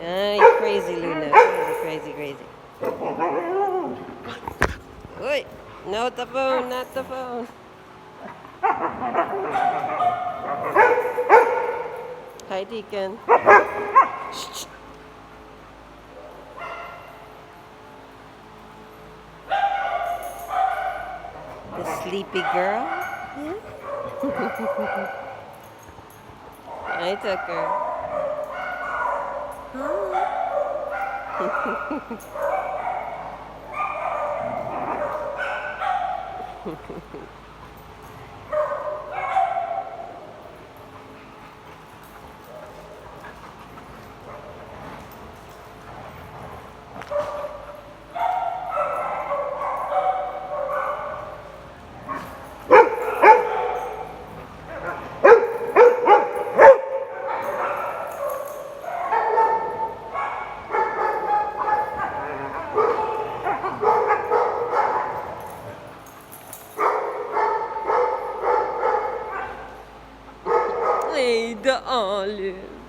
Ay, crazy Luna. Crazy, crazy, crazy. Wait, no, the phone, not the phone. Hi, Deacon. Shh. The sleepy girl. Yeah. I took her. Hey, the olive.